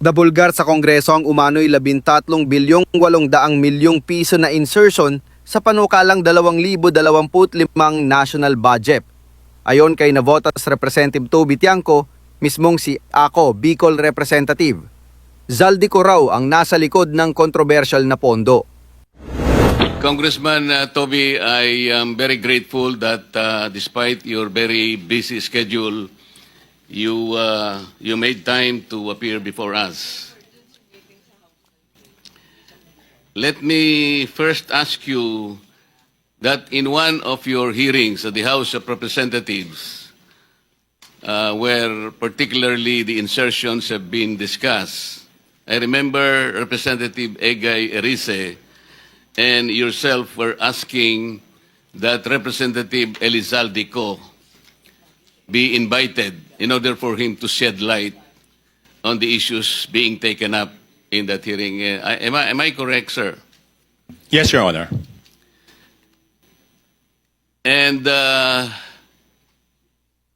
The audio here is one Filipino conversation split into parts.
Nabulgar sa Kongreso ang umano'y 13,800,000,000 piso na insertion sa panukalang 2025 national budget. Ayon kay Navotas Representative Toby Tiangco, mismong si Ako Bicol Representative. Zaldico raw ang nasa likod ng controversial na pondo. Congressman Toby, I am very grateful that despite your very busy schedule, you made time to appear before us. Let me first ask you that in one of your hearings at the House of Representatives, where particularly the insertions have been discussed, I remember Representative Egay Erice and yourself were asking that Representative Elizalde Co be invited in order for him to shed light on the issues being taken up in that hearing. Am I correct, sir? Yes, Your Honor. And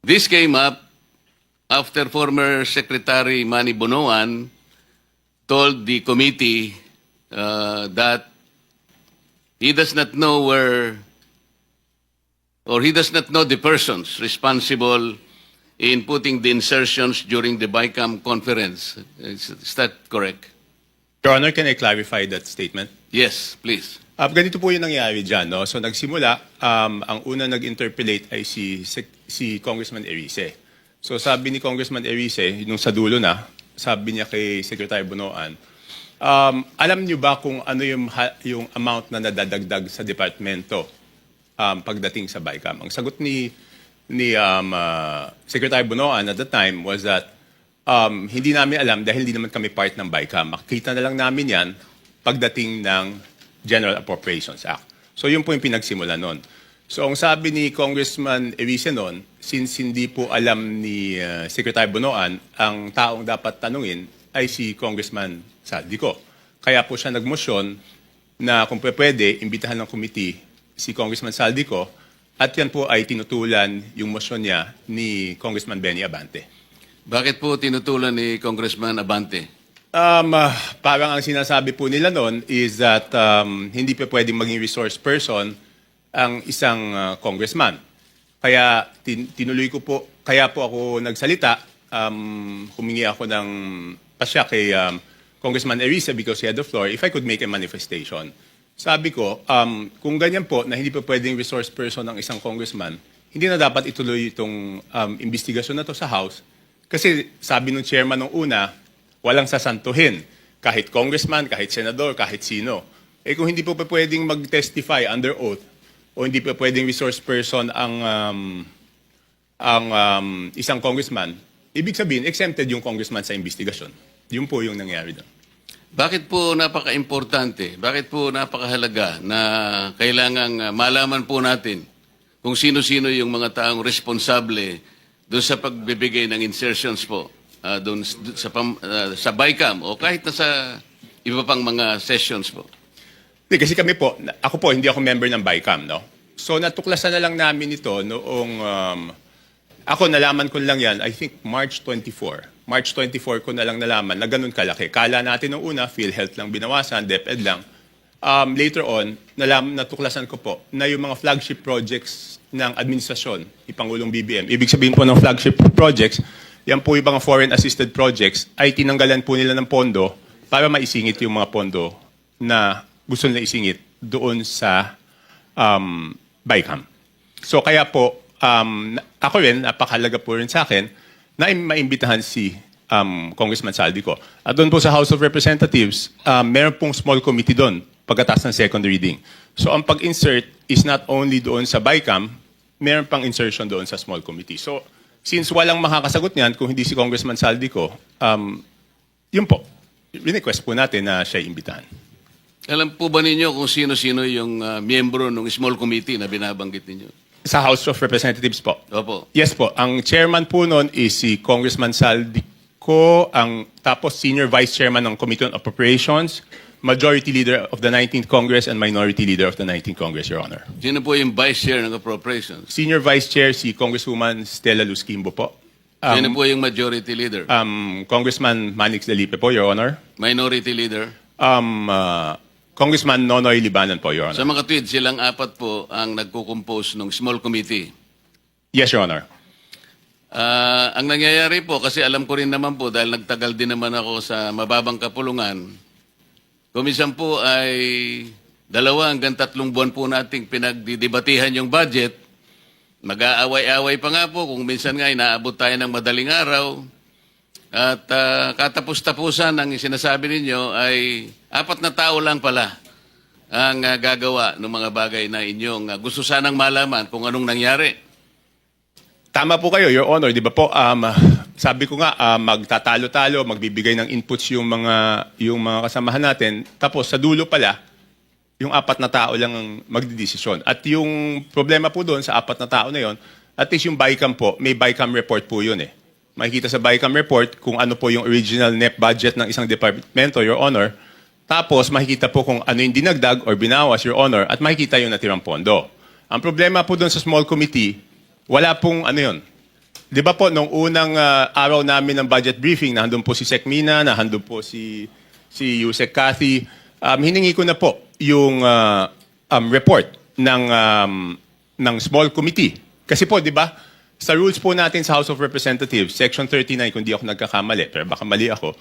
this came up after former Secretary Manny Bonoan told the committee that he does not know he does not know the persons responsible in putting the insertions during the BICAM conference. Is that correct? Your Honor, can I clarify that statement? Yes, please. Ganito po yung nangyari dyan. No? So nagsimula, ang una nag-interpellate ay si Congressman Erice. So sabi ni Congressman Erice, nung sa dulo na, sabi niya kay Secretary Bonoan, alam niyo ba kung ano yung amount na nadadagdag sa departamento pagdating sa BICAM? Ang sagot ni Secretary Bonoan at the time was that hindi namin alam dahil hindi naman kami part ng BICAM. Makikita na lang namin yan pagdating ng General Appropriations Act. So yun po yung pinagsimula nun. So ang sabi ni Congressman Erice nun, since hindi po alam ni Secretary Bonoan, ang taong dapat tanungin ay si Congressman Zaldico. Kaya po siya nagmosyon na kung pwede, imbitahan ng committee si Congressman Zaldico at yan po ay tinutulan yung mosyon niya ni Congressman Benny Abante. Bakit po tinutulan ni Congressman Abante? Parang ang sinasabi po nila noon is that hindi pa pwedeng maging resource person ang isang congressman. Kaya tinuloy ko po, kaya po ako nagsalita, humingi ako ng pasya kay Congressman Erice because he had the floor, if I could make a manifestation. Sabi ko, kung ganyan po na hindi pa pwedeng resource person ang isang congressman, hindi na dapat ituloy itong investigasyon na to sa House. Kasi sabi ng chairman nung una, walang sasantuhin. Kahit congressman, kahit senador, kahit sino. Eh kung hindi po pa pwedeng mag-testify under oath, o hindi pa pwedeng resource person ang isang congressman, ibig sabihin, exempted yung congressman sa investigasyon. Yun po yung nangyari doon. Bakit po napaka-importante, bakit po napakahalaga na kailangang malaman po natin kung sino-sino yung mga taong responsable doon sa pagbibigay ng insertions po doon sa BICAM o kahit na sa iba pang mga sessions po? Kasi kami po, ako po, hindi ako member ng BICAM, no? So natuklasan na lang namin ito noong, ako nalaman ko lang yan, I think March 24. March 24 ko na lang nalaman na ganun kalaki. Kala natin nung una, PhilHealth lang binawasan, DepEd lang. Later on, natuklasan ko po na yung mga flagship projects ng administrasyon, ni Pangulong BBM, ibig sabihin po ng flagship projects, yan po yung mga foreign assisted projects, ay tinanggalan po nila ng pondo para maisingit yung mga pondo na gusto nila isingit doon sa BICAM. So kaya po, ako rin, napakahalaga po rin sa akin, na maimbitahan si Congressman Zaldico. At doon po sa House of Representatives, meron pong small committee doon pagkatapos ng second reading. So ang pag-insert is not only doon sa BICAM, meron pang insertion doon sa small committee. So since walang makakasagot niyan kung hindi si Congressman Zaldico, yun po, request po natin na siya imbitahan. Alam po ba ninyo kung sino-sino yung miyembro ng small committee na binabanggit ninyo? Sa House of Representatives po. Opo. Yes po. Ang chairman po noon is si Congressman Zaldico, tapos senior vice chairman ng Committee on Appropriations, majority leader of the 19th Congress, and minority leader of the 19th Congress, Your Honor. Sino po yung vice chair ng appropriations? Senior vice chair si Congresswoman Stella Luz Quimbo po. Sino po yung majority leader? Congressman Manix Delipe po, Your Honor. Minority leader? Congressman Nonoy Libanan po, Your Honor. Sa mga tweet, silang apat po ang nagko-compose ng small committee. Yes, Your Honor. Ang nangyayari po, kasi alam ko rin naman po, dahil nagtagal din naman ako sa mababang kapulungan, kumisan po ay 2 hanggang 3 buwan po nating pinagdidebatihan yung budget. Mag-aaway-away pa nga po, kung minsan nga inaabot tayo ng madaling araw. At katapos-tapusan ang sinasabi ninyo ay 4 na tao lang pala ang gagawa ng mga bagay na inyong gusto sanang malaman kung anong nangyari. Tama po kayo, Your Honor. Di ba po, sabi ko nga, magtatalo-talo, magbibigay ng inputs yung mga kasamahan natin. Tapos sa dulo pala, yung 4 na tao lang ang magdidesisyon. At yung problema po doon sa 4 na tao na yon, at least yung BICAM po, may BICAM report po yun eh. Makikita sa BICAM report kung ano po yung original net budget ng isang departamento, Your Honor. Tapos makikita po kung ano yung dinagdag or binawas, Your Honor, at makikita yung natirang pondo. Ang problema po doon sa small committee, wala pong ano yun. Di ba po, nung unang araw namin ng budget briefing, nandun po si Sec Mina, nandun po si Yusek Cathy, hiningi ko na po yung report ng small committee. Kasi po, di ba, sa rules po natin sa House of Representatives, Section 39, kung di ako nagkakamali, pero baka mali ako,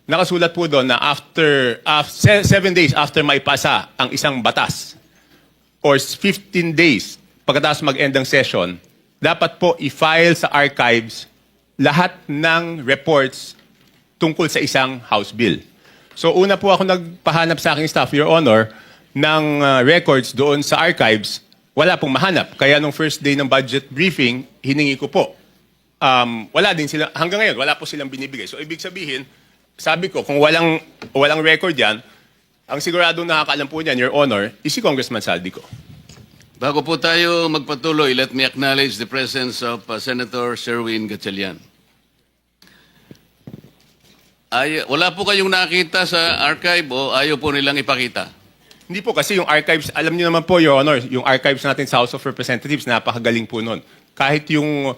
nakasulat po doon na after 7 days after maipasa ang isang batas, or 15 days pagkatapos mag-end ng session, dapat po i-file sa archives lahat ng reports tungkol sa isang House bill. So una po ako nagpahanap sa aking staff, Your Honor, ng records doon sa archives, wala pong mahanap. Kaya nung first day ng budget briefing, hiningi ko po. Wala din sila, hanggang ngayon, wala po silang binibigay. So ibig sabihin, sabi ko, kung walang record yan, ang siguradong nakakaalam po niyan, Your Honor, is si Congressman Saldico. Bago po tayo magpatuloy, let me acknowledge the presence of Senator Sherwin Gatchalian. Wala po kayong nakita sa archive o ayaw po nilang ipakita? Hindi po kasi yung archives, alam niyo naman po, Your Honor, yung archives natin sa House of Representatives, napakagaling po nun. Kahit yung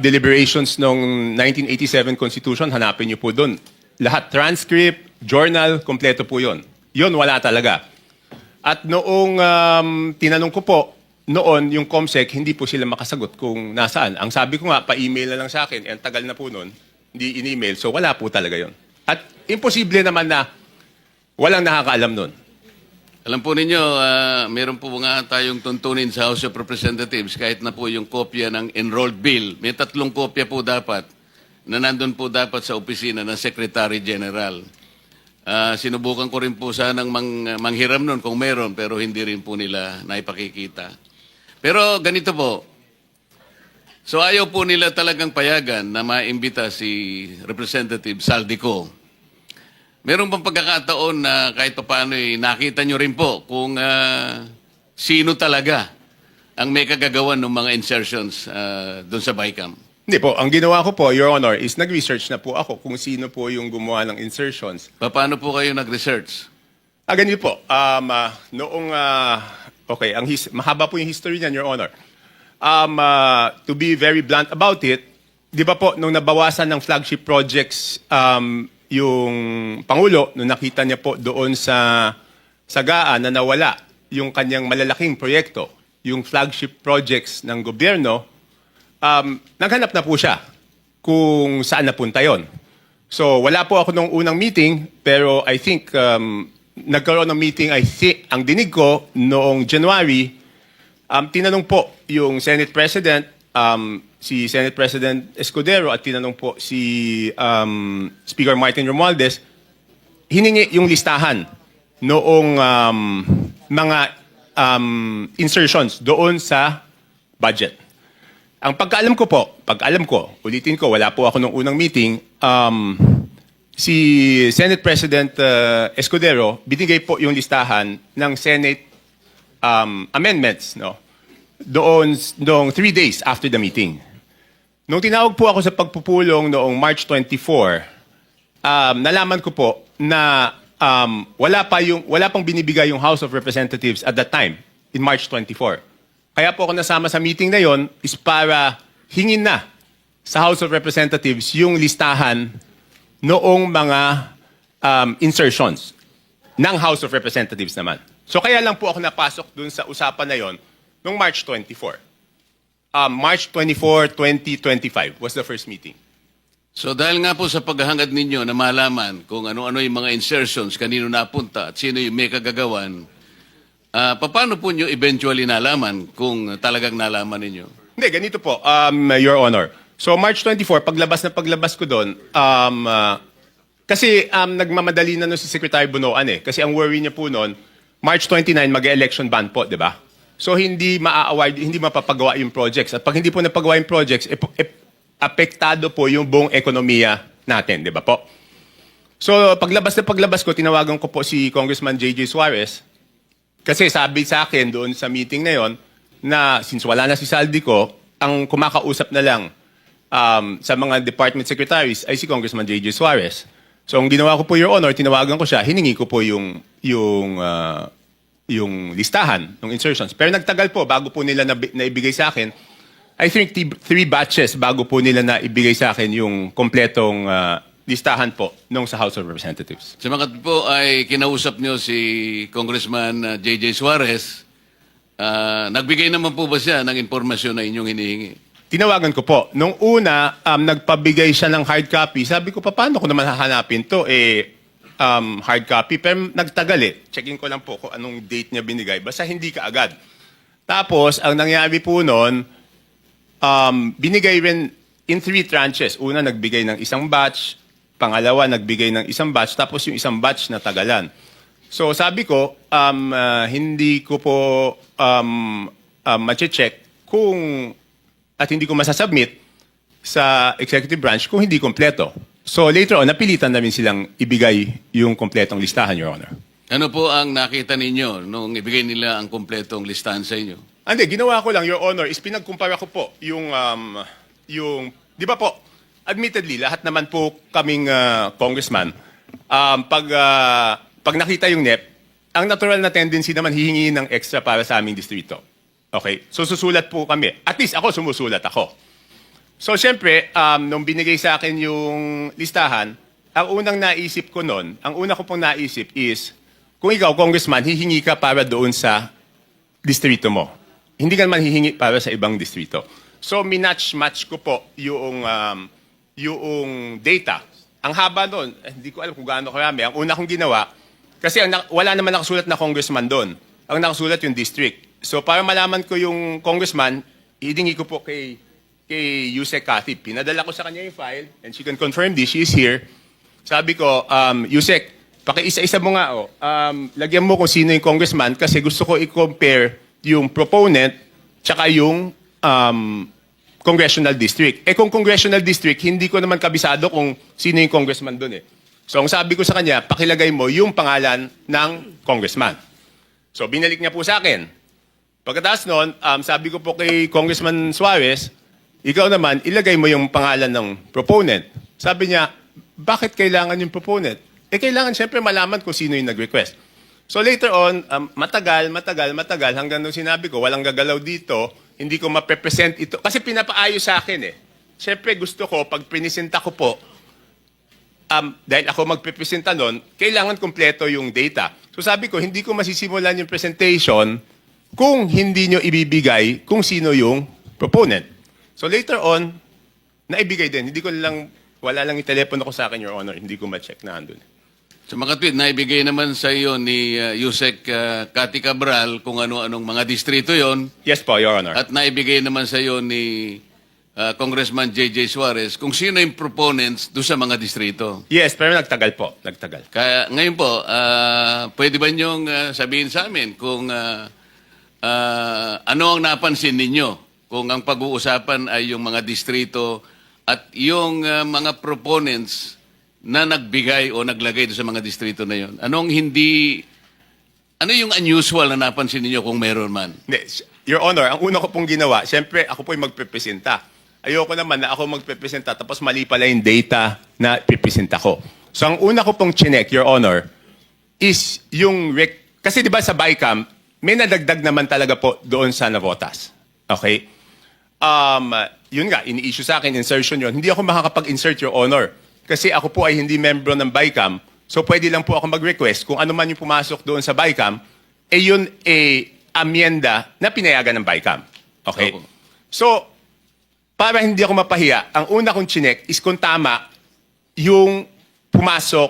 deliberations ng 1987 Constitution, hanapin niyo po doon. Lahat, transcript, journal, kompleto po yun. Yun, wala talaga. At noong tinanong ko po, noon yung COMSEC, hindi po sila makasagot kung nasaan. Ang sabi ko nga, pa-email na lang sa akin, ang tagal na po noon, hindi in-email, so wala po talaga yon. At imposible naman na walang nakakaalam noon. Alam po ninyo, meron po nga tayong tuntunin sa House of Representatives kahit na po yung kopya ng enrolled bill. May 3 kopya po dapat na nandun po dapat sa opisina ng Secretary General. Sinubukan ko rin po sanang manghiram nun kung meron pero hindi rin po nila naipakikita. Pero ganito po, so ayaw po nila talagang payagan na maimbita si Representative Saldico. Meron bang pagkakataon na kahit paano nakita nyo rin po kung sino talaga ang may kagagawan ng mga insertions doon sa BICAM? Hindi po, ang ginawa ko po, Your Honor, is nag-research na po ako kung sino po yung gumawa ng insertions. Paano po kayo nag-research? Ganito po, okay, mahaba po yung history niyan, Your Honor. To be very blunt about it, di ba po, nung nabawasan ng flagship projects, yung Pangulo, nung nakita niya po doon sa GAA na nawala yung kanyang malalaking proyekto, yung flagship projects ng gobyerno, naghanap na po siya kung saan napunta yon. So, wala po ako nung unang meeting, pero I think nagkaroon ng meeting, ang dinig ko noong January, tinanong po yung Senate President, si Senate President Escudero at tinanong po si Speaker Martin Romualdez, hiningi yung listahan noong mga insertions doon sa budget. Ang pagkaalam ko, ulitin ko, wala po ako nung unang meeting, si Senate President Escudero, binigay po yung listahan ng Senate amendments, no? Doon 3 days after the meeting. Nung tinawag po ako sa pagpupulong noong March 24, nalaman ko po na wala pang binibigay yung House of Representatives at that time, in March 24. Kaya po ako nasama sa meeting na yon is para hingin na sa House of Representatives yung listahan noong mga insertions ng House of Representatives naman. So kaya lang po ako napasok dun sa usapan na yon noong March 24. March 24, 2025 was the first meeting. So dahil nga po sa paghahangad ninyo na malaman kung ano-ano yung mga insertions, kanino napunta at sino yung may kagagawan, paano po nyo eventually nalaman kung talagang nalaman ninyo? Hindi, ganito po, Your Honor. So March 24, paglabas ko doon, kasi nagmamadali na nun si Secretary Bunoan eh. Kasi ang worry niya po noon, March 29, mag-election ban po, di ba? So hindi maa-award, hindi mapapagawa yung projects. At pag hindi po napagawa yung projects, apektado po yung buong ekonomiya natin, di ba po? So paglabas ko, tinawagan ko po si Congressman J.J. Suarez. Kasi sabi sa akin doon sa meeting na yon na since wala na si Saldi ko, ang kumakausap na lang sa mga department secretaries ay si Congressman J.J. Suarez. So ang ginawa ko po, Your Honor, tinawagan ko siya, hiningi ko po yung listahan ng insertions. Pero nagtagal po bago po nila naibigay sa akin. I think 3 batches bago po nila naibigay sa akin yung kompletong listahan po nung sa House of Representatives. Sa mga po ay kinausap nyo si Congressman J.J. Suarez, nagbigay naman po ba siya ng impormasyon na inyong hinihingi? Tinawagan ko po. Nung una, nagpabigay siya ng hard copy. Sabi ko, paano ko naman hahanapin to? Hard copy. Pero nagtagal eh. Checking ko lang po kung anong date niya binigay. Basta hindi ka agad. Tapos, ang nangyari po noon, binigay rin in 3 tranches. Una, nagbigay ng isang batch. Pangalawa, nagbigay ng isang batch. Tapos yung isang batch na tagalan. So sabi ko, hindi ko po mache-check kung at hindi ko masasubmit sa executive branch kung hindi kompleto. So later on, napilitan namin silang ibigay yung kompletong listahan, Your Honor. Ano po ang nakita ninyo nung ibigay nila ang kompletong listahan sa inyo? Hindi, ginawa ko lang, Your Honor, is pinagkumpara ko po yung di ba po, admittedly, lahat naman po kaming congressman, pag nakita yung NEP, ang natural na tendency naman hihingi ng extra para sa aming distrito. Okay? So susulat po kami. At least ako, sumusulat ako. So syempre, nung binigay sa akin yung listahan, ang unang naisip ko noon, ang una ko pong naisip is, kung ikaw, congressman, hihingi ka para doon sa distrito mo. Hindi ka naman hihingi para sa ibang distrito. So minatch-match ko po yung data. Ang haba doon, hindi ko alam kung gaano karami. Ang una kong ginawa, kasi wala naman nakasulat na congressman doon. Ang nakasulat yung district. So para malaman ko yung congressman, hiningi ko po kay Yusek Cathy. Pinadala ko sa kanya yung file, and she can confirm this, she is here. Sabi ko, Yusek, pakiisa-isa mo nga, lagyan mo kung sino yung congressman kasi gusto ko i-compare yung proponent tsaka yung congressional district. Kung congressional district, hindi ko naman kabisado kung sino yung congressman doon eh. So ang sabi ko sa kanya, pakilagay mo yung pangalan ng congressman. So binalik niya po sa akin. Pagkatapos noon, sabi ko po kay Congressman Suarez, ikaw naman, ilagay mo yung pangalan ng proponent. Sabi niya, bakit kailangan yung proponent? Kailangan siyempre malaman kung sino yung nag-request. So later on, matagal, hanggang nung sinabi ko, walang gagalaw dito, hindi ko maprepresent ito. Kasi pinapaayos sa akin eh. Siyempre gusto ko, pag pinisenta ko po, dahil ako magpipresenta nun, kailangan kompleto yung data. So sabi ko, hindi ko masisimulan yung presentation kung hindi nyo ibibigay kung sino yung proponent. So later on, naibigay din. Wala lang yung telepono ko sa akin, Your Honor. Hindi ko ma-check na andun. Sa mga tweet, naibigay naman sa iyo ni Yusek Cathy Cabral kung ano-anong mga distrito yon. Yes po, Your Honor. At naibigay naman sa iyo ni Congressman J.J. Suarez kung sino yung proponents doon sa mga distrito. Yes, pero nagtagal po. Nagtagal. Kaya ngayon po, pwede ba niyong sabihin sa amin kung ano ang napansin ninyo? Kung ang pag-uusapan ay yung mga distrito at yung mga proponents na nagbigay o naglagay doon sa mga distrito na yon. Ano yung unusual na napansin ninyo kung meron man? Your Honor, ang una ko pong ginawa, siyempre ako po'y magpepresenta. Ayoko naman na ako magpepresenta tapos mali pala yung data na pipresenta ko. So ang una ko pong chinek, Your Honor, is yung kasi di ba sa BICAM, may nadagdag naman talaga po doon sa Navotas. Okay? yun nga, ini-issue sa akin, insertion yun. Hindi ako makakapag-insert, Your Honor. Kasi ako po ay hindi membro ng BICAM. So pwede lang po ako mag-request kung ano man yung pumasok doon sa BICAM, yun amyenda na pinayagan ng BICAM. Okay? Opo. So, para hindi ako mapahiya, ang una kong chinek is kung tama yung pumasok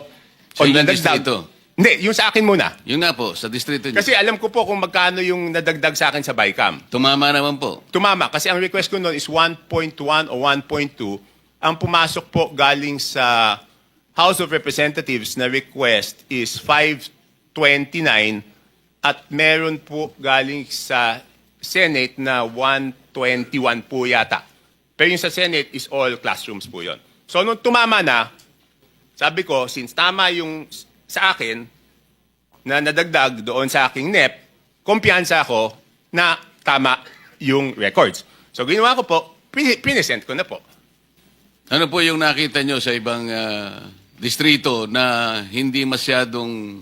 Sa ilang nadagdag. distrito? Hindi, yung sa akin muna. Yun nga po, sa distrito niyo. Kasi alam ko po kung magkano yung nadagdag sa akin sa BICAM. Tumama naman po. Tumama, kasi ang request ko noon is 1.1 o 1.2. Ang pumasok po galing sa House of Representatives na request is 529 at meron po galing sa Senate na 121 po yata. Pero yung sa Senate is all classrooms po yon. So nung tumama na, sabi ko, since tama yung sa akin na nadagdag doon sa aking NEP, kumpiyansa ako na tama yung records. So ginawa ko po, pinesent ko na po. Ano po yung nakita nyo sa ibang distrito na hindi masyadong,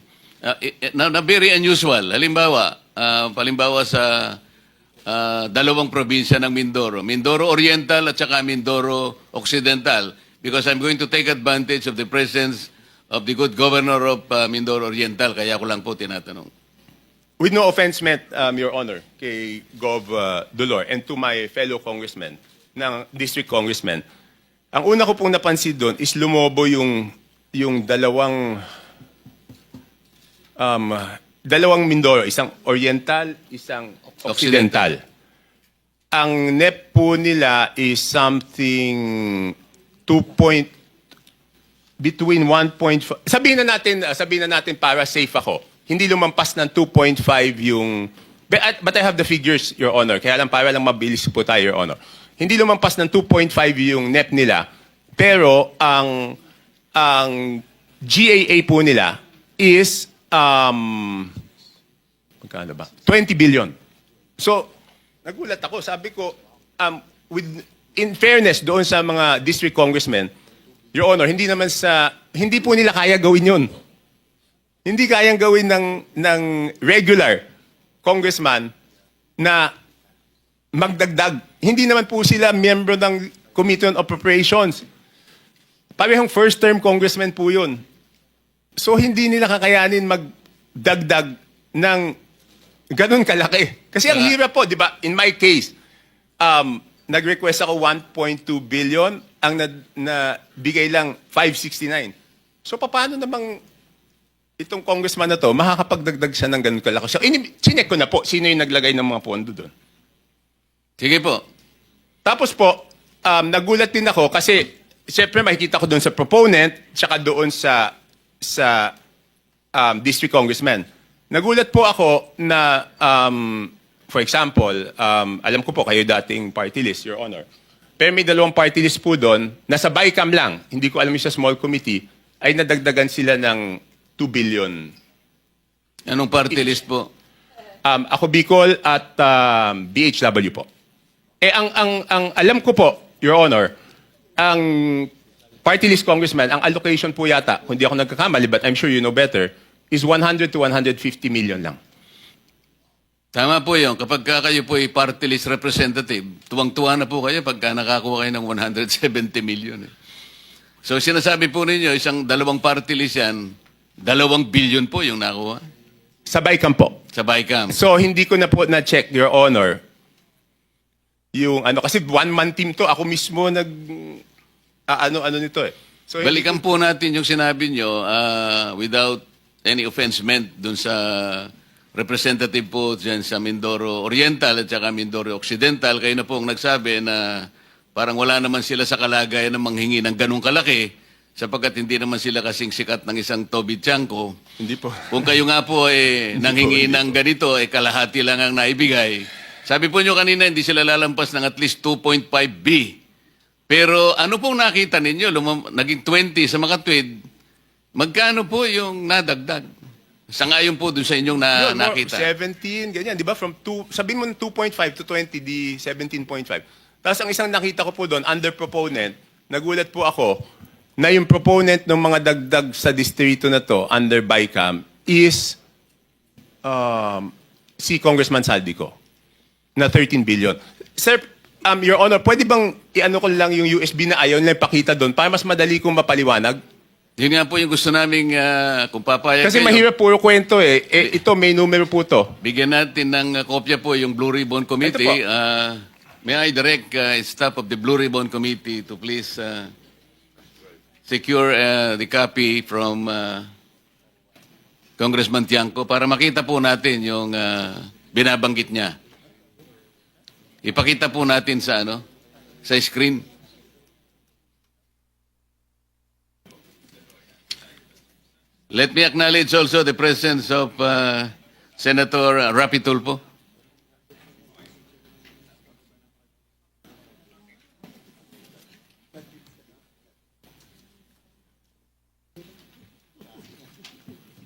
na very unusual? Halimbawa sa dalawang probinsya ng Mindoro. Mindoro Oriental at saka Mindoro Occidental. Because I'm going to take advantage of the presence of the good governor of Mindoro Oriental. Kaya ko lang po tinatanong. With no offense meant, Your Honor, kay Gov. Dolor and to my fellow congressmen, ng district congressmen, ang una ko pong napansin doon is lumobo yung dalawang Mindoro, isang Oriental, isang Occidental. Ang NEP po nila is something between 1.5, sabihin na natin para safe ako. Hindi lumampas ng 2.5 yung but I have the figures, Your Honor. Kaya lang para lang mabilis po tayo, Your Honor. Hindi lumampas ng 2.5 yung NEP nila. Pero ang GAA po nila is magkano ba? 20 billion. So, nagulat ako. Sabi ko, in fairness doon sa mga district congressmen, Your Honor, hindi po nila kaya gawin yun. Hindi kayang gawin ng regular congressman na magdagdag. Hindi naman po sila miyembro ng Committee on Appropriations. Parehong first-term congressman po yun. So, hindi nila kakayanin magdagdag ng ganun kalaki. Kasi ang hirap po, di ba? In my case, nag-request ako 1.2 billion, ang nabigay lang 569. So, paano namang itong congressman na to, makakapagdagdag siya ng ganun kalaki? So, chinek ko na po, sino yung naglagay ng mga pondo doon. Sige po. Tapos po, nagulat din ako kasi, siyempre makikita ko doon sa proponent, tsaka doon sa district congressman. Nagulat po ako na, for example, alam ko po kayo dating party list, Your Honor. Pero may dalawang party list po doon, nasa BICAM lang, hindi ko alam yung sa small committee, ay nadagdagan sila ng 2 billion. Anong party list po? Ako Bicol at BHW po. Ang alam ko po, Your Honor, ang party list congressman, ang allocation po yata, kung di ako nagkakamali, but I'm sure you know better, is 100 to 150 million lang. Tama po yun. Kapag kayo po ay party list representative, tuwang-tuwa na po kayo pagka nakakuha kayo ng 170 million. So sinasabi po ninyo, dalawang party list yan, 2 billion po yung nakuha Sa BICAM po. sa BICAM. So, hindi ko na po na-check, Your Honor, yung kasi one-man team to. Ako mismo ano nito eh. So, Balikan po natin yung sinabi nyo without any offense meant dun sa representative po dyan sa Mindoro Oriental at saka Mindoro Occidental. Kayo na po ang nagsabi na parang wala naman sila sa kalagayan na manghingi ng ganong kalaki sapagkat hindi naman sila kasing sikat ng isang Toby Tiangco. Hindi po. Kung kayo nga po nanghingi ng ganito, kalahati lang ang naibigay. Sabi po nyo kanina, hindi sila lalampas ng at least 2.5B. Pero ano pong nakita ninyo? Naging 20 sa mga tweed. Magkano po yung nadagdag? Sangayon po dun sa inyong nakita. 17, ganyan. Di ba? From sabihin mo 2.5 to 20, di 17.5. Tapos ang isang nakita ko po doon, under proponent, nagulat po ako, na yung proponent ng mga dagdag sa distrito na to, under BICAM, is si Congressman Saldico, na 13 billion. Sir, Your Honor, pwede bang i-ano ko lang yung USB na ayaw nila ipakita doon para mas madali kong mapaliwanag? Yun nga po yung gusto naming kung papayag Kasi kayo, mahirap puro kwento eh. Ito, may numero po to. bigyan natin ng kopya po yung Blue Ribbon Committee. May I direct staff of the Blue Ribbon Committee to please secure the copy from Congressman Tiangco para makita po natin yung binabanggit niya. Ipakita po natin sa sa screen. Let me acknowledge also the presence of Senator Rapi Tulfo.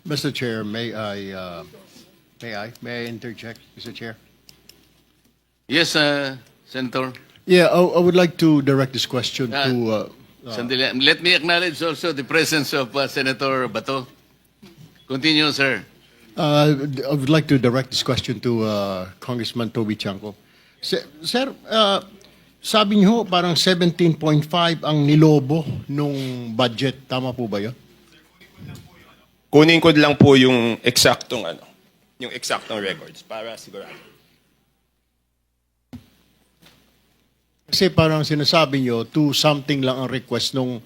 Mr. Chair, may I interject, Mr. Chair? Yes, Senator. Yeah, I would like to direct this question to, Sandali. Let me acknowledge also the presence of Senator Bato. Continue, sir. I would like to direct this question to Congressman Toby Chanco. Sir, sabi niyo parang 17.5 ang nilobo nung budget. Tama po ba yun? Kunin ko lang po yung eksaktong records para sigurado. Kasi parang sinasabi niyo, 2 something lang ang request nung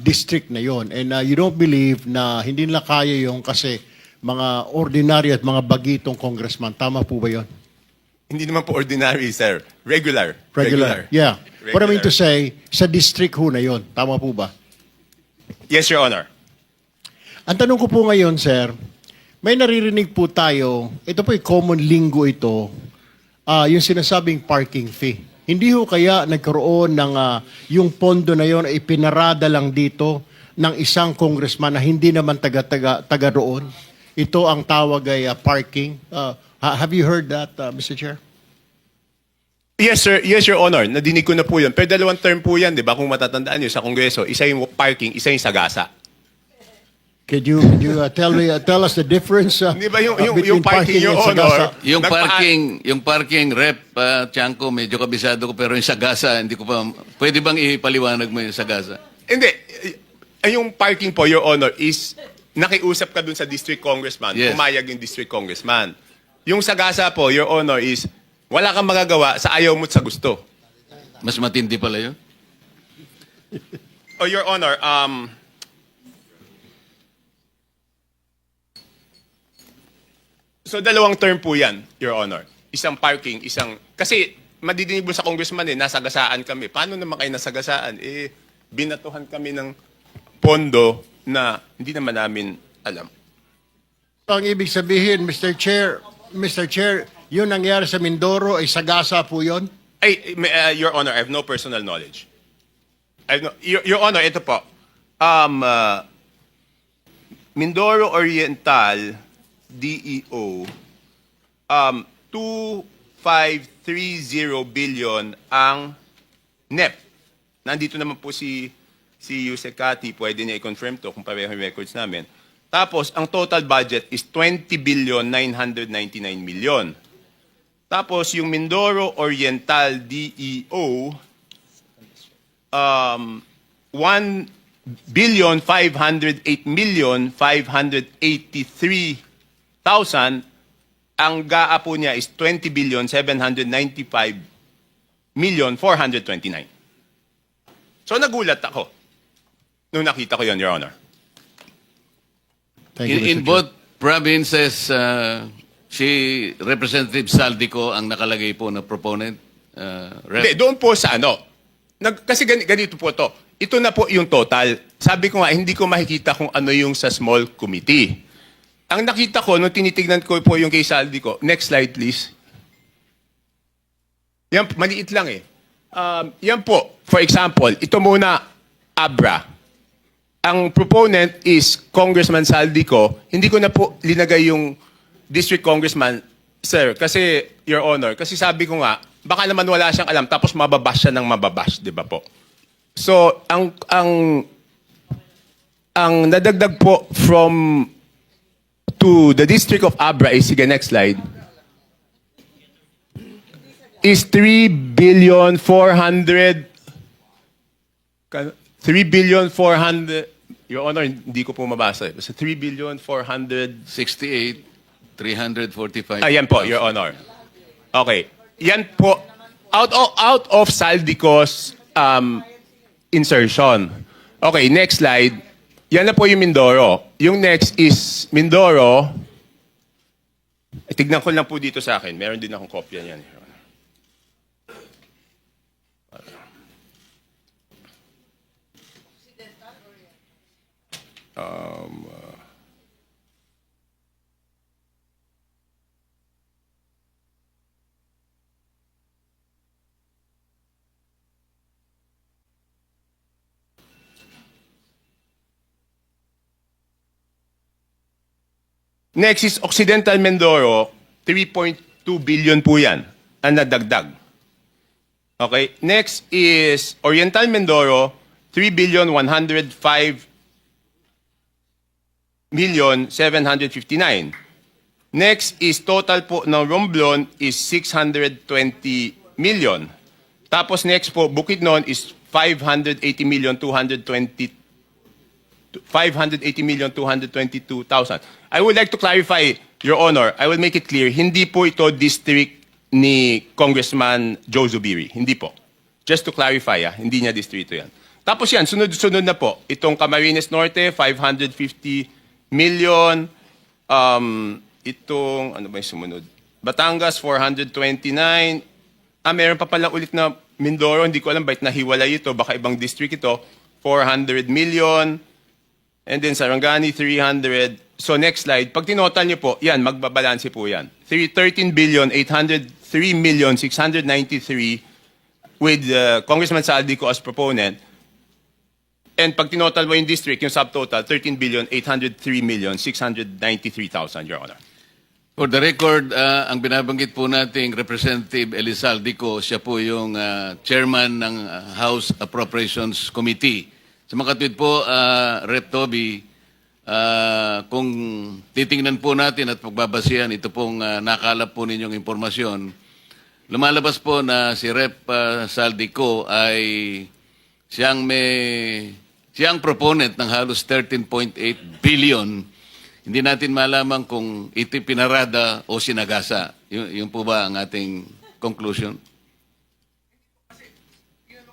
district na yon. And you don't believe na hindi nila kaya yung kasi mga ordinary at mga bagitong congressman. Tama po ba yon? Hindi naman po ordinary, sir. Regular. Yeah. What I mean Regular. to say, sa district ho na yon. Tama po ba? Yes, Your Honor. Ang tanong ko po ngayon, sir, may naririnig po tayo, ito po yung common lingo ito, yung sinasabing parking fee. Hindi ho kaya nagkaroon ng yung pondo na yon ay pinarada lang dito ng isang congressman na hindi naman taga roon. Ito ang tawag ay parking. Have you heard that, Mr. Chair? Yes, sir. Yes, Your Honor. Nadinig ko na po yun. Pero dalawang term po yan, di ba? Kung matatandaan nyo sa Kongreso, isa yung parking, isa yung sagasa. Could you tell us the difference Di ba yung between parking, Your and sagasa? Honor? Yung parking rep, Tiangco, medyo kabisado ko, pero yung sagasa, hindi ko pa, pwede bang ipaliwanag mo yung sagasa? Hindi. Yung parking po, Your Honor, is nakiusap ka dun sa district congressman. Yes. Pumayag yung district congressman. Yung sagasa po, Your Honor, is wala kang magagawa sa ayaw mo't sa gusto. Mas matindi pala yun? Oh, Your Honor, so dalawang term po yan, Your Honor. Isang parking, isang... Kasi madidinig mo sa congressman nasagasaan kami. Paano naman kayo nasagasaan? Binatuhan kami ng pondo na hindi naman namin alam. Ang ibig sabihin, Mr. Chair, yun nangyari sa Mindoro ay sagasa po yun? Your Honor, I have no personal knowledge. Your Honor, ito po. Mindoro Oriental, DEO, 2530 billion ang NEP. Nandito naman po si Yusek Kati, pwede niya i-confirm to kung pareho yung records namin. Tapos, ang total budget is 20 billion 999 million. Tapos, yung Mindoro Oriental DEO, 1 billion 508 million 583,000. Ang GAA po niya is 20 billion 795 million 429. So, nagulat ako nung nakita ko yon, Your Honor. Thank you, Mr. In Chair. both provinces, si Representative Saldico ang nakalagay po na proponent. Hindi, doon po sa ano. Kasi ganito po to. Ito na po yung total. Sabi ko nga, hindi ko makikita kung ano yung sa small committee. Ang nakita ko, nung tinitignan ko po yung kay Saldico, next slide please. Yan, maliit lang eh. Yan po, for example, ito muna, ABRA. Ang proponent is Congressman Saldico. Hindi ko na po linagay yung district congressman, sir, kasi, Your Honor, kasi sabi ko nga, baka naman wala siyang alam, tapos mababash siya ng mababash, di ba po? So, ang nadagdag po from to the district of Abra is, sige, next slide. is 3,400,000,000. Your Honor, hindi ko po mabasa. Basta 3,400,000,000. 68, 345. Ayan po, Your Honor. Okay. Yan po, out of Saldico's insertion. Okay, next slide. Yan na po yung Mindoro. Yung next is Mindoro. Tignan ko lang po dito sa akin. Meron din akong kopya niyan. Your Honor. Next is Occidental Mindoro, 3.2 billion po yan ang nadagdag. Okay, next is Oriental Mindoro, 3,105,759,000. Next is total po ng Romblon is 620 million. Tapos next po, Bukidnon is 580,222,000. I would like to clarify, Your Honor, I will make it clear, hindi po ito district ni Congressman Joe Zubiri. Hindi po. Just to clarify, hindi niya distrito yan. Tapos yan, sunod-sunod na po. Itong Camarines Norte, 550 million. Itong, ano ba yung sumunod? Batangas, 429. Meron pa pala ulit na Mindoro. Hindi ko alam bakit nahiwalay ito. Baka ibang district ito. 400 million. And then Sarangani, 300. So next slide. Pag tinotal niyo po, yan, magbabalanse po yan. 13,803,693 with Congressman Saldico as proponent. And pag tinotal mo yung district, yung subtotal, 13,803,693,000, Your Honor. For the record, ang binabanggit po nating Representative Elizaldico, siya po yung chairman ng House Appropriations Committee. Sa makatwid po, Rep. Toby, kung titingnan po natin at pagbabasihan, ito pong nakalap po ninyong impormasyon, lumalabas po na si Rep. Saldico ay siyang proponent ng halos 13.8 billion. Hindi natin malaman kung ito pinarada o sinagasa. Yun po ba ang ating conclusion?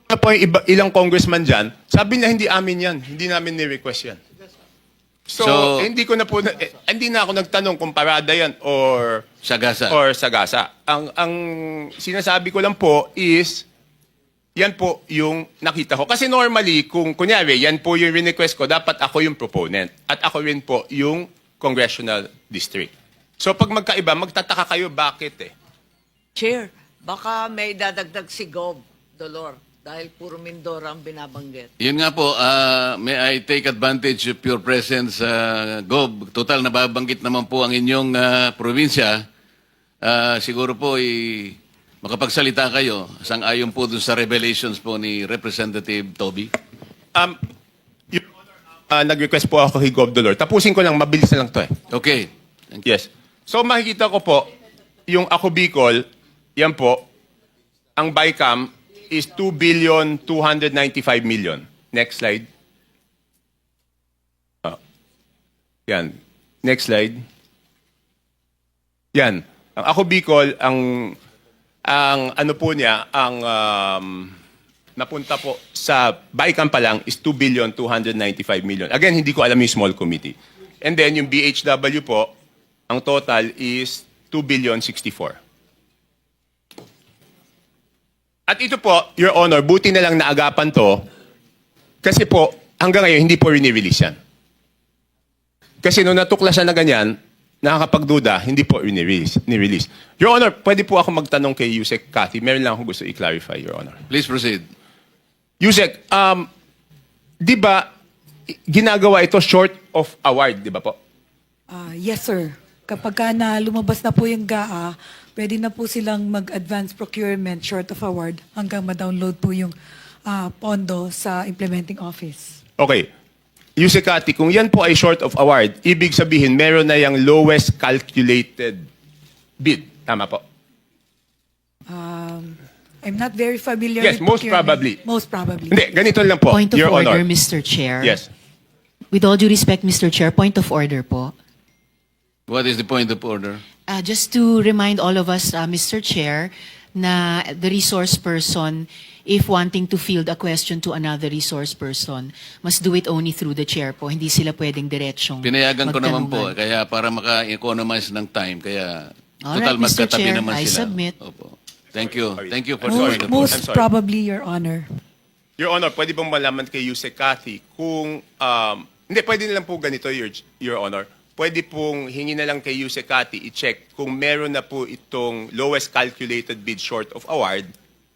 Ano po yung ilang congressman dyan, sabi niya hindi amin yan. Hindi namin ni-request yan. So hindi ko na po, hindi na ako nagtanong kung parada yan or Sagasa. sagasa. Ang sinasabi ko lang po is, yan po yung nakita ko. Kasi normally, kung kunyari, yan po yung request ko, dapat ako yung proponent. At ako rin po yung congressional district. So pag magkaiba, magtataka kayo bakit eh. Chair, baka may dadagdag si Gob, Dolor, dahil puro Mindoro ang binabanggit. Yun nga po, may I take advantage of your presence, Gob. Total, nababanggit naman po ang inyong probinsya. Siguro po, makapagsalita kayo sang-ayon po dun sa revelations po ni Representative Toby. Your Honor, nag-request po ako kay Gov. Dolor. Tapusin ko lang, mabilis na lang to eh. Okay. Yes. So makikita ko po, yung Ako Bicol, yan po, ang BICAM is 2,295,000,000. Next slide. Yan. Next slide. Yan. Ang Ako Bicol, ang ano po niya, ang napunta po sa BICAM pa lang is 2,295,000,000. Again, hindi ko alam yung small committee. And then yung BHW po, ang total is 2,064,000,000. At ito po, Your Honor, buti na lang naagapan to kasi po, hanggang ngayon, hindi po rini-release yan. Kasi nung natuklasan na ganyan, nakakapagduda, hindi po ni-release. Your Honor, pwede po ako magtanong kay Yusek Cathy. Meron lang ako gusto i-clarify, Your Honor. Please proceed. Yusek, di ba ginagawa ito short of award, di ba po? Yes, sir. Kapag na lumabas na po yung GAA, pwede na po silang mag-advance procurement short of award hanggang ma-download po yung pondo sa implementing office. Okay. Yusek Cathy, kung yan po ay short of award, ibig sabihin meron na yung lowest calculated bid. Tama po? I'm not very familiar Yes, with most procurement. probably. Most probably. Hindi, ganito lang po, Point of Your order, Honor. Mr. Chair. Yes. With all due respect, Mr. Chair, point of order po. What is the point of order? Just to remind all of us, Mr. Chair, na the resource person, if wanting to field a question to another resource person, must do it only through the chair po. Hindi sila pwedeng diretsyong Pinayagan ko naman po, magtanungan. kaya para maka-economize ng time, kaya Alright, total Mr. magkatabi Chair, naman I sila. submit. Opo. Thank you. Thank you for sorry. the point. Most I'm sorry. probably, Your Honor. Your Honor, pwede bang malaman kay Yusek Cathy kung, hindi, pwede na lang po ganito, Your Honor. Pwede pong hingi na lang kay Yusek Cathy i-check kung meron na po itong lowest calculated bid short of award.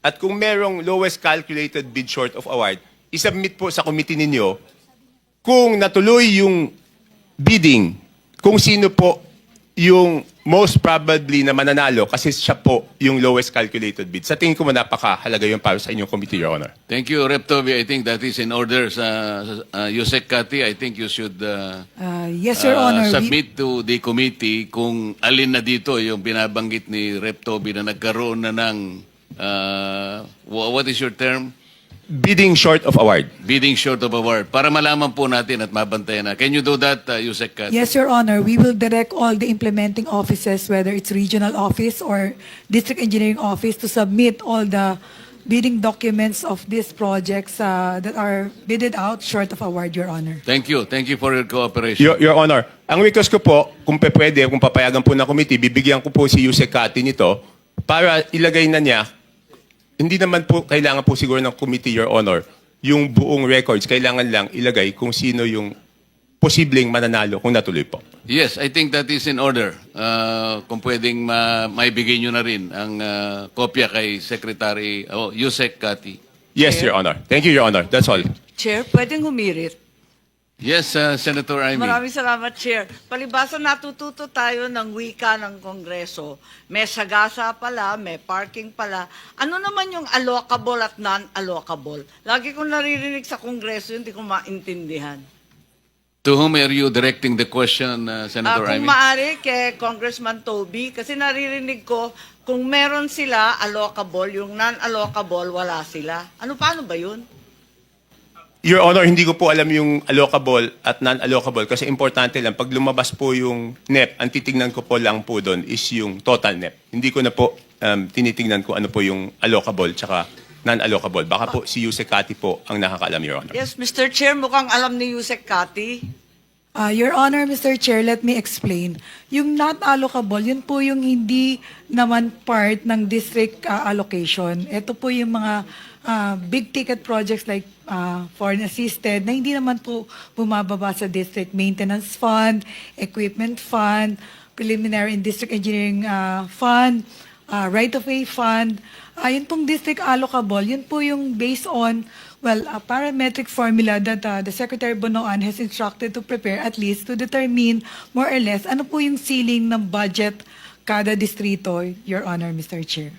At kung merong lowest calculated bid short of award, isubmit po sa committee ninyo kung natuloy yung bidding, kung sino po yung most probably na mananalo kasi siya po yung lowest calculated bid. Sa tingin ko napakahalaga yun para sa inyong committee, Your Honor. Thank you, Rep. Toby. I think that is in order sa Yusek Cathy. I think you should Yes, Your Honor. submit to the committee kung alin na dito yung binabanggit ni Rep. Toby na nagkaroon na ng what is your term? Bidding short of award. Bidding short of award. Para malaman po natin at mabantayan na. Can you do that, Yusek Cathy? Yes, Your Honor. We will direct all the implementing offices, whether it's regional office or district engineering office, to submit all the bidding documents of these projects that are bidded out short of award, Your Honor. Thank you. Thank you for your cooperation. Your Honor, ang request ko po, kung pwede, kung papayagan po ng committee, bibigyan ko po si Yusek Cathy nito para ilagay na niya. Hindi naman po kailangan po siguro ng committee, Your Honor, yung buong records. Kailangan lang ilagay kung sino yung posibleng mananalo kung natuloy po. Yes, I think that is in order. Kung pwedeng maibigay nyo na rin ang kopya kay Secretary Yusek Cathy. Yes, Your Honor. Thank you, Your Honor. That's all. Chair, pwedeng humirit. Yes, Senator Amy. Maraming salamat, Chair. Palibasa natututo tayo ng wika ng Kongreso. May sagasa pala, may parking pala. Ano naman yung allocable at non-allocable? Lagi kong naririnig sa Kongreso, hindi ko maintindihan. To whom are you directing the question, Senator Kung Amy? maaari kay Congressman Toby, kasi naririnig ko, kung meron sila allocable, yung non-allocable, wala sila. Paano ba yun? Your Honor, hindi ko po alam yung allocable at non-allocable kasi importante lang, pag lumabas po yung NEP, ang titignan ko po lang po doon is yung total NEP. Hindi ko na po tinitignan ko ano po yung allocable tsaka non-allocable. Baka po si Yusek Cathy po ang nakakaalam, Your Honor. Yes, Mr. Chair, mukhang alam ni Yusek Cathy. Your Honor, Mr. Chair, let me explain. Yung not allocable, yun po yung hindi naman part ng district allocation. Ito po yung mga big ticket projects like foreign assisted na hindi naman po bumababa sa district maintenance fund, equipment fund, preliminary and district engineering fund, right-of-way fund. Yun pong district allocable, yun po yung based on a parametric formula that the Secretary Bonoan has instructed to prepare at least to determine more or less ano po yung ceiling ng budget kada distrito, Your Honor, Mr. Chair.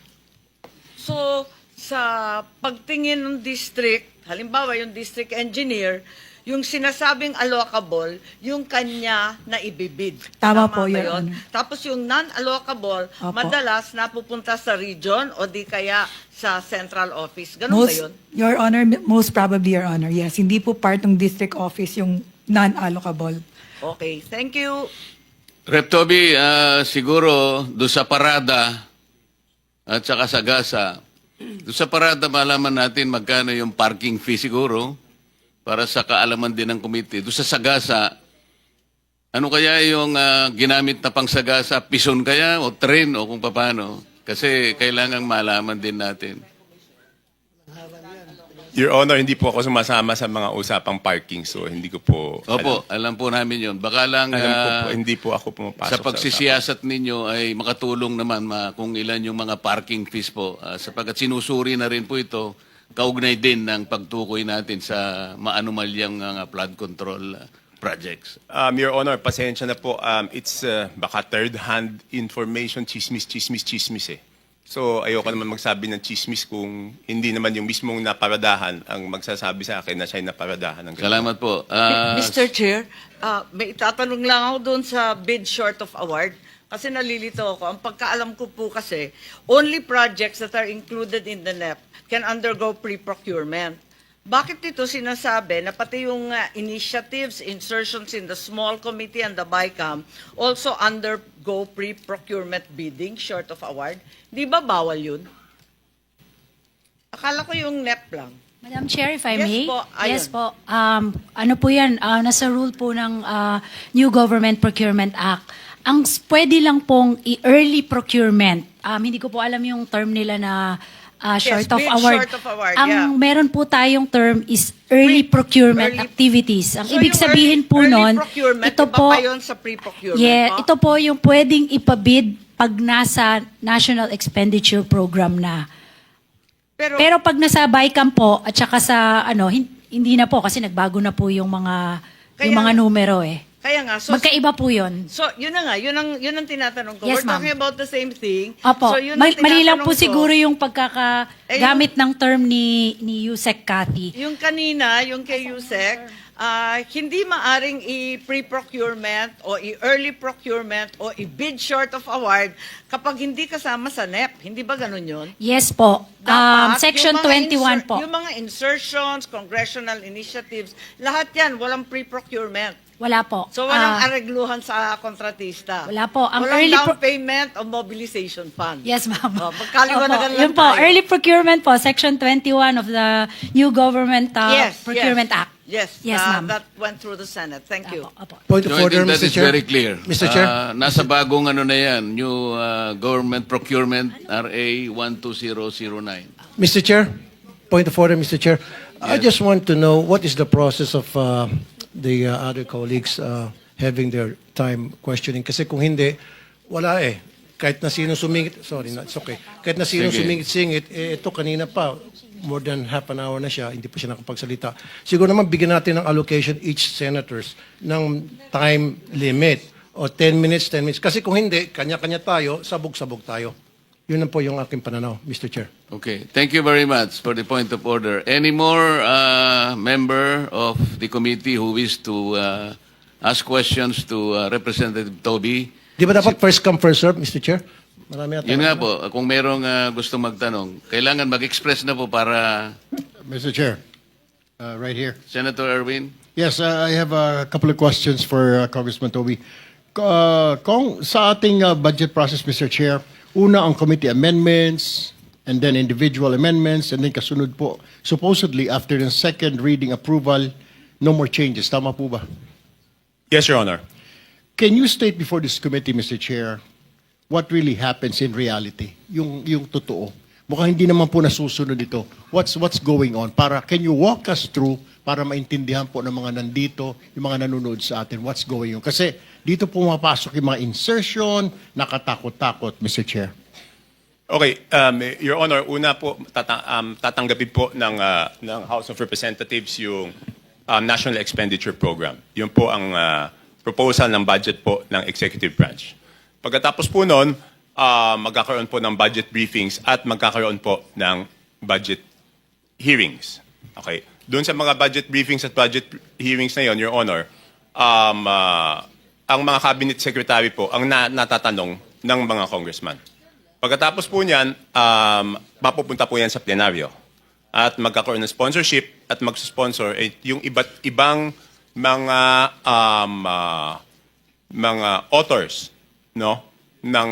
So, sa pagtingin ng district, halimbawa yung district engineer, yung sinasabing allocable, yung kanya na ibibid. Tama po, ba Your yun? Honor. Tapos yung non-allocable, Opo. madalas napupunta sa region o di kaya sa central office. Ganun ba yun? Your Honor, most probably, Your Honor, yes. Hindi po part ng district office yung non-allocable. Okay, thank you. Rep. Toby, siguro do sa parada at saka sa gasa, do sa parada malaman natin magkano yung parking fee siguro para sa kaalaman din ng committee. Do sa sagasa, ano kaya yung ginamit na pang sagasa? Pison kaya o train o kung paano? Kasi kailangan malaman din natin. Your Honor, hindi po ako sumasama sa mga usapang parking, so hindi ko po Opo, alam po namin yun. Baka lang alam ko po, hindi po ako pumapasok sa pagsisiyasat ninyo ay makatulong naman kung ilan yung mga parking fees po. Sapagkat sinusuri na rin po ito, kaugnay din ng pagtukoy natin sa maanumalyang flood control projects. Your Honor, pasensya na po. It's baka third-hand information, chismis eh. So, ayoko naman magsabi ng chismis kung hindi naman yung mismong naparadahan ang magsasabi sa akin na siya'y naparadahan. Ng ganun. Salamat po. Mr. Chair, may itatanong lang ako doon sa bid short of award. Kasi nalilito ako. Ang pagkaalam ko po kasi, only projects that are included in the NEP can undergo pre-procurement. Bakit dito sinasabi na pati yung initiatives, insertions in the small committee and the BICAM also undergo pre-procurement bidding short of award? Di ba bawal yun? Akala ko yung NEP lang. Madam Chair, if I Yes may. po, ayun. Yes po. Ano po yan, nasa rule po ng New Government Procurement Act. Ang pwede lang pong i-early procurement. Hindi ko po alam yung term nila na short of bid award. short of award, Ang yeah. meron po tayong term is early procurement Early- activities. Ang So ibig yung sabihin po early nun, procurement, ito iba po, pa yun sa pre-procurement, yeah, no? ito po yung pwedeng ipabid pag nasa National Expenditure Program na. Pero pag nasa BICAM po at saka sa hindi na po kasi nagbago na po yung mga numero eh. Kaya nga, so Magkaiba po 'yon. So, yun na nga, yun ang tinatanong ko. Yes, We're ma'am. talking about the same thing. Opo. So, yun ang Mali lang tinatanong po ko. siguro yung pagkakagamit ng term ni Yusek Cathy. Yung kanina, yung kay Yusek, hindi maaring i-pre-procurement o i-early procurement o i-bid short of award kapag hindi kasama sa NEP. Hindi ba ganun yun? Yes po. Dapat, Section yung mga 21 po. Yung mga insertions, congressional initiatives, lahat yan, walang pre-procurement. Wala po. So, walang aregluhan sa kontratista. Wala po. Ang walang early down payment o mobilization fund. Yes, ma'am. Magkaliwanagan Opo. lang Yun po, tayo. early procurement po, Section 21 of the New Government Procurement Act. Yes, Yes, ma'am. that went through the Senate. Thank you. Opo. Point No, of I order, think that Mr. is Chair. very clear. Mr. Chair. Nasa bagong na yan, new government procurement, RA 12009. Mr. Chair, point of order, Mr. Chair. I Yes. just want to know what is the process of the other colleagues having their time questioning. Kasi kung hindi, wala eh. Kahit na sino sumingit, sorry, it's okay. Kahit na sino Sige. sumingit-singit, ito kanina pa, more than half an hour na siya, hindi pa siya nakapagsalita. Siguro naman bigyan natin ng allocation each senators ng time limit o 10 minutes, 10 minutes. Kasi kung hindi, kanya-kanya tayo, sabog-sabog tayo. Yun lang po yung aking pananaw, Mr. Chair. Okay, thank you very much for the point of order. Any more member of the committee who wish to ask questions to Representative Toby? Di ba dapat first come, first serve, Mr. Chair? Marami ata. Yun nga po, kung merong gusto magtanong, kailangan mag-express na po para Mr. Chair, right here. Senator Erwin. Yes, I have a couple of questions for Congressman Toby. Kung sa ating budget process, Mr. Chair, una ang committee amendments, and then individual amendments, and then kasunod po, supposedly after the second reading approval, no more changes. Tama po ba? Yes, Your Honor. Can you state before this committee, Mr. Chair, what really happens in reality? Yung totoo. Mukhang hindi naman po nasusunod ito. What's going on? Can you walk us through para maintindihan po ng mga nandito, yung mga nanonood sa atin, what's going on? Kasi dito pumapasok yung mga insertion, nakatakot-takot, Mr. Chair. Okay, Your Honor, una po tatanggapin po ng House of Representatives yung National Expenditure Program. Yun po ang proposal ng budget po ng Executive Branch. Pagkatapos po noon, magkakaroon po ng budget briefings at magkakaroon po ng budget hearings. Okay. Doon sa mga budget briefings at budget hearings na yon, Your Honor, ang mga cabinet secretary po ang natatanong ng mga congressman. Pagkatapos po niyan, mapupunta po yan sa plenaryo. At magkakaroon ng sponsorship at magsusponsor yung iba't ibang mga authors, no? Ng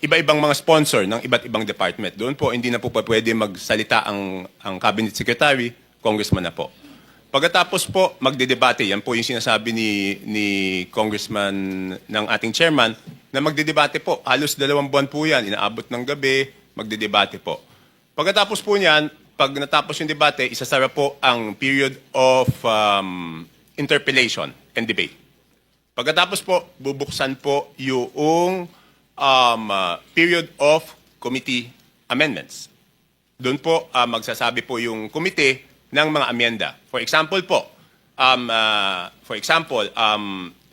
iba-ibang mga sponsor ng iba't ibang department. Doon po, hindi na po pwede magsalita ang cabinet secretary, congressman na po. Pagkatapos po, magdedebate. Yan po yung sinasabi ni congressman ng ating chairman na magdedebate po. Halos 2 buwan po yan. Inaabot ng gabi, magdedebate po. Pagkatapos po niyan, pag natapos yung debate, isasara po ang period of interpellation and debate. Pagkatapos po, bubuksan po yung period of committee amendments. Doon po magsasabi po yung komite ng mga amyenda. For example po,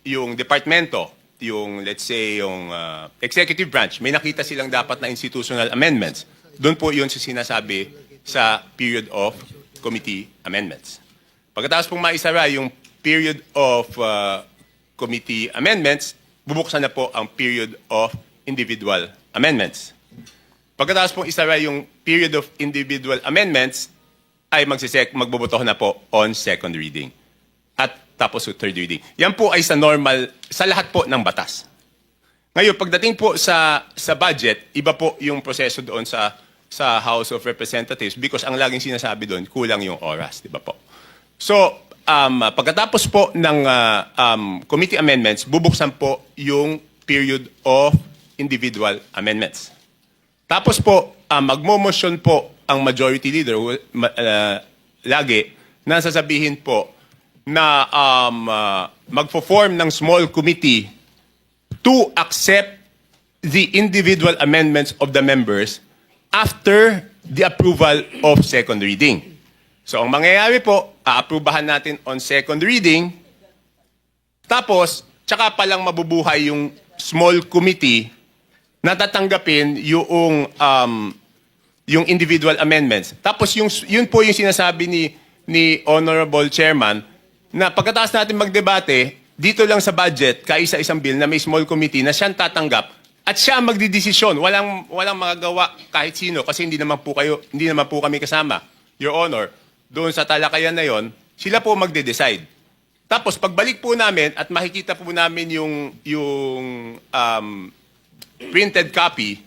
yung departamento, yung let's say yung executive branch, may nakita silang dapat na institutional amendments. Doon po yun sinasabi sa period of committee amendments. Pagkatapos pong maisara yung period of committee amendments, bubuksan na po ang period of individual amendments. Pagkatapos pong isara yung period of individual amendments, ay magboboto na po on second reading. At tapos third reading. Yan po ay sa normal, sa lahat po ng batas. Ngayon, pagdating po sa budget, iba po yung proseso doon sa House of Representatives because ang laging sinasabi doon, kulang yung oras, di ba po? So, pagkatapos po ng committee amendments, bubuksan po yung period of individual amendments. Tapos po, magmo-motion po ang majority leader lagi na sasabihin po na magpo-form ng small committee to accept the individual amendments of the members after the approval of second reading. So, ang mangyayari po, aaprubahan natin on second reading, tapos, tsaka palang mabubuhay yung small committee na tatanggapin yung individual amendments. Tapos, yun po yung sinasabi ni Honorable Chairman na pagkatapos natin magdebate, dito lang sa budget, kaisa-isang bill na may small committee na siyang tatanggap at siya ang magdidesisyon. Walang magagawa kahit sino kasi hindi naman po kami kasama, Your Honor. Doon sa talakayan na yon, sila po magde-decide. Tapos pagbalik po namin at makikita po namin yung printed copy,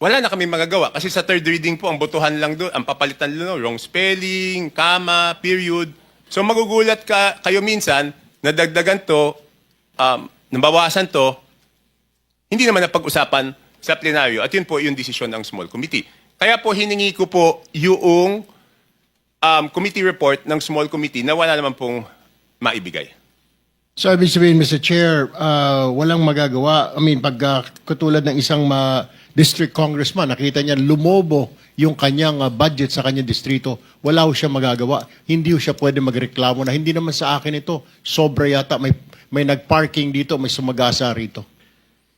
wala na kami magagawa. Kasi sa third reading po, ang botohan lang doon, ang papalitan lang, wrong spelling, comma, period. So magugulat kayo minsan, nadagdagan to, nabawasan to, hindi naman napag-usapan sa plenaryo. At yun po yung desisyon ng small committee. Kaya po hiningi ko po yung committee report ng small committee na wala naman pong maibigay. So, ibig sabihin, Mr. Chair, walang magagawa. I mean, pag katulad ng isang district congressman, nakita niya lumobo yung kanyang budget sa kanyang distrito, wala ho siya magagawa. Hindi ho siya pwede magreklamo na hindi naman sa akin ito. Sobra yata, may nag-parking dito, may sumagasa rito.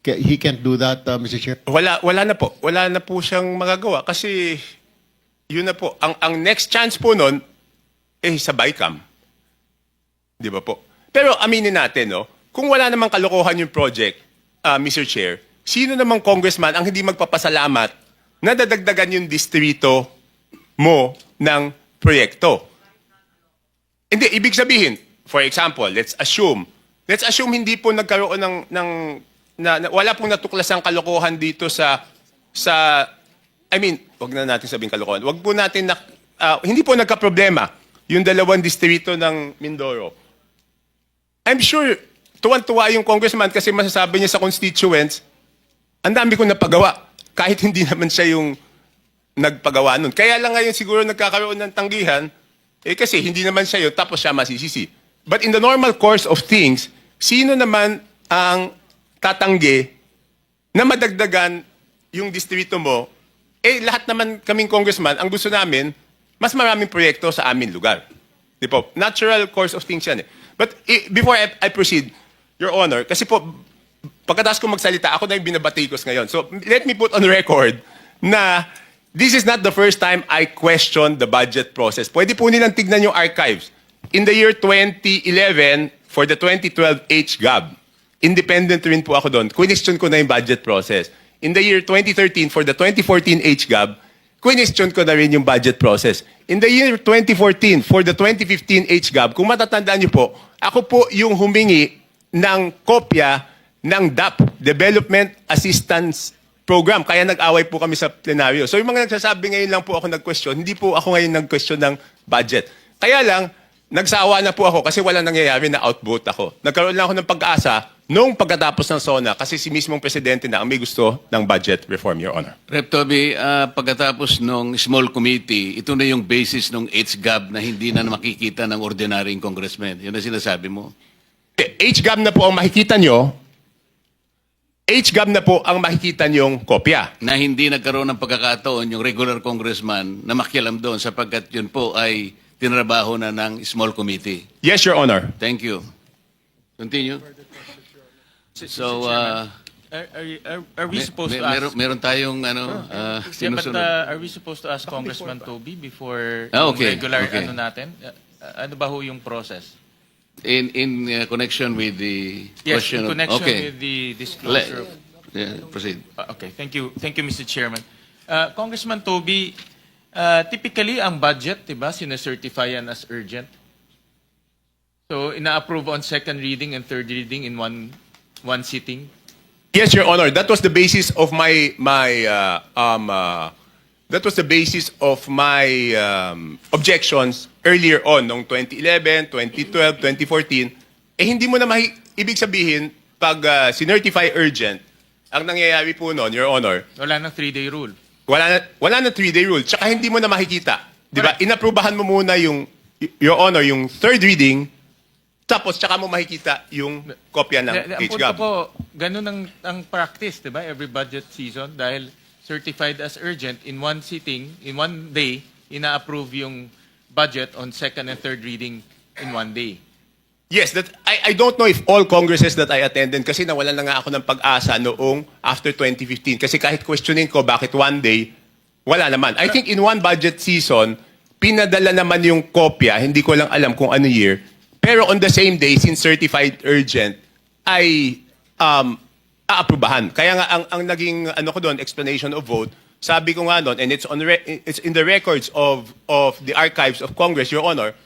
He can't do that, Mr. Chair. Wala na po. Wala na po siyang magagawa kasi yun na po. Ang next chance po nun sa BICAM. Di ba po? Pero aminin natin, no, kung wala namang kalokohan yung project, Mr. Chair, sino namang congressman ang hindi magpapasalamat na dadagdagan yung distrito mo ng proyekto? Hindi, ibig sabihin, for example, let's assume hindi po nagkaroon ng wala pong natuklasang kalokohan dito wag na natin sabihin kalokohan. Wag po natin hindi po nagka-problema yung dalawang distrito ng Mindoro. I'm sure tuwan-tuwa yung congressman kasi masasabi niya sa constituents, ang dami kong napagawa kahit hindi naman siya yung nagpagawa nun. Kaya lang ngayon siguro nagkakaroon ng tanggihan kasi hindi naman siya yun tapos siya masisisi. But in the normal course of things, sino naman ang tatanggi na madagdagan yung distrito mo, lahat naman kaming congressman, ang gusto namin, mas maraming proyekto sa aming lugar. Di po? Natural course of things yan. But before I proceed, Your Honor, kasi po, pagkatapos ko magsalita, ako na yung binabatikos ngayon. So let me put on record na this is not the first time I questioned the budget process. Pwede po nilang tignan yung archives. In the year 2011, for the 2012 HGAB, independent rin po ako doon. Question ko na yung budget process. In the year 2013, for the 2014 HGAB, question ko na rin yung budget process. In the year 2014, for the 2015 HGAB, kung matatandaan niyo po, ako po yung humingi ng kopya ng DAP, Development Assistance Program. Kaya nag-away po kami sa plenaryo. So yung mga nagsasabi ngayon lang po ako nag-question, hindi po ako ngayon nag-question ng budget. Kaya lang, nagsawa na po ako kasi wala nangyayari na outvote ako. Nagkaroon lang ako ng pag-asa noong pagkatapos ng SONA kasi si mismong presidente na ang may gusto ng budget reform, Your Honor. Rep. Toby, pagkatapos ng small committee, ito na yung basis ng HGAB na hindi na makikita ng ordinaryong congressman. Yun ang sinasabi mo. HGAB na po ang makikita nyo. HGAB na po ang makikita nyong kopya. Na hindi nagkaroon ng pagkakataon yung regular congressman na makialam doon sapagkat yun po ay tinrabaho na ng small committee. Yes, Your Honor. Thank you. Continue. So, Are we supposed to ask? meron tayong sinusunod. Are we supposed to ask Congressman Toby before Okay, yung regular okay. natin? Ano ba ho yung process? In connection with the Yes, question in of... connection Okay. with the disclosure of... Proceed. Okay, thank you, Mr. Chairman. Congressman Toby, typically ang budget, diba, sinacertify yan as urgent. So, ina-approve on second reading and third reading in one sitting. Yes, Your Honor. That was the basis of my objections earlier on, noong 2011, 2012, 2014. Hindi mo na ibig sabihin, pag sinertify urgent, ang nangyayari po noon, Your Honor, Wala nang 3-day rule. wala na 3-day rule. Tsaka hindi mo na makikita. Di ba? Inaprubahan mo muna Your Honor, yung third reading, tapos tsaka mo makikita yung kopya ng Ang punto HGAB. ko, ganun ang practice, di ba? Every budget season, dahil certified as urgent, in one sitting, in one day, ina-approve yung budget on second and third reading in one day. Yes, I don't know if all congresses that I attended, kasi nawalan na nga ako ng pag-asa noong after 2015. Kasi kahit questioning ko bakit one day, wala naman. I think in one budget season, pinadala naman yung kopya, hindi ko lang alam kung ano year, pero on the same day, since certified urgent, ay aaprubahan. Kaya nga ang naging ko doon, explanation of vote, sabi ko nga doon, and it's in the records of the archives of Congress, Your Honor,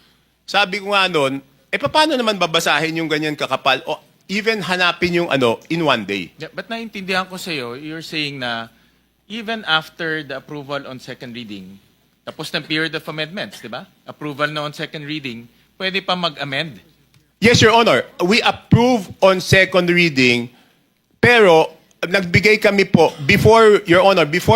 sabi ko nga doon, paano naman babasahin yung ganyan kakapal o even hanapin yung in one day? Yeah, but naintindihan ko sa'yo, you're saying na even after the approval on second reading, tapos ng period of amendments, di ba? Approval na on second reading, pwede pa mag-amend. Yes, Your Honor. We approve on second reading, pero nagbigay kami po, before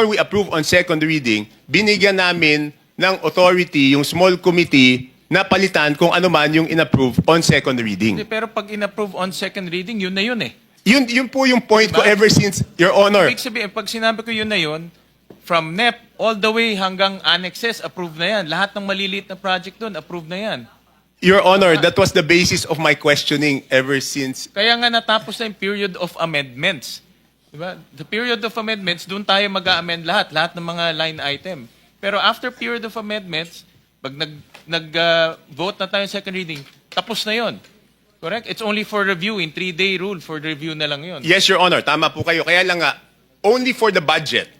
we approve on second reading, binigyan namin ng authority yung small committee na palitan kung ano man yung inapprove on second reading. Hindi, pero pag inapprove on second reading, yun na yun eh. Yun po yung point ko Diba? ever since, Your Honor. Ibig sabihin, pag sinabi ko yun na yun, from NEP all the way hanggang annexes, approved na yan. Lahat ng maliliit na project doon, approved na yan. Your Honor, that was the basis of my questioning ever since. Kaya nga natapos na yung period of amendments. Diba? The period of amendments, doon tayo mag-amend lahat ng mga line item. Pero after period of amendments, pag nag-vote na tayo second reading, tapos na yon. Correct? It's only for review, in 3-day rule, for review na lang yon. Yes, Your Honor, tama po kayo. Kaya lang nga, only for the budget,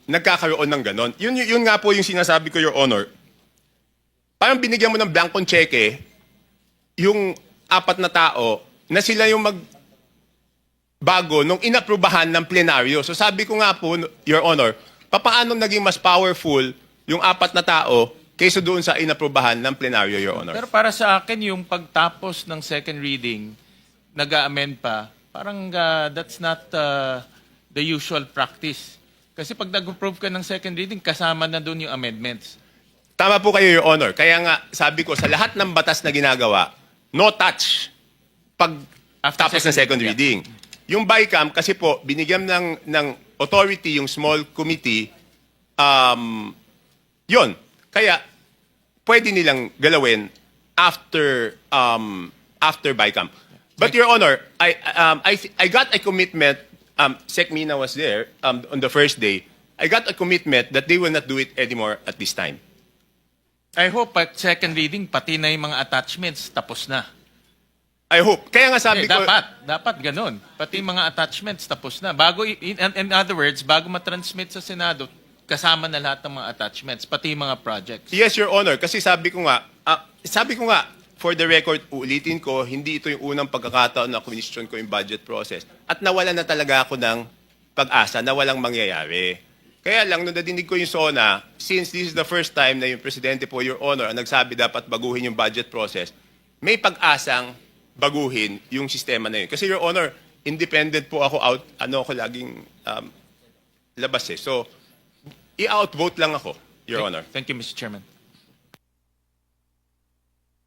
nagkakaroon ng ganon. Yun nga po yung sinasabi ko, Your Honor. Parang binigyan mo ng blankong cheque, yung 4 na tao, na sila yung bago nung inaprubahan ng plenaryo. So sabi ko nga po, Your Honor, paano naging mas powerful yung 4 na tao kaysa doon sa inaprubahan ng plenaryo, Your Honor? Pero para sa akin, yung pagtapos ng second reading, nag-amend pa, parang that's not the usual practice. Kasi pag nag-approve ka ng second reading, kasama na doon yung amendments. Tama po kayo, Your Honor. Kaya nga, sabi ko, sa lahat ng batas na ginagawa, no touch pag After tapos ng second reading. Yung BICAM, kasi po, binigyan ng authority yung small committee, yon. Kaya, pwede nilang galawin after BICAM. But, Your Honor, I got a commitment, Sec Mina was there on the first day, I got a commitment that they will not do it anymore at this time. I hope pag second reading, pati na yung mga attachments, tapos na. I hope. Kaya nga sabi ko... Dapat ganun. Pati mga attachments, tapos na. In other words, bago matransmit sa Senado, kasama na lahat ng mga attachments, pati mga projects. Yes, Your Honor. Kasi sabi ko nga, for the record, ulitin ko, hindi ito yung unang pagkakataon na question ko yung budget process. At nawala na talaga ako ng pag-asa na walang mangyayari. Kaya lang, nung nadinig ko yung SONA, since this is the first time na yung Presidente po, Your Honor, ang nagsabi dapat baguhin yung budget process, may pag-asang baguhin yung sistema na yun. Kasi, Your Honor, independent po ako ako laging labas eh. So, i-outvote lang ako, Your Honor. Thank you, Mr. Chairman.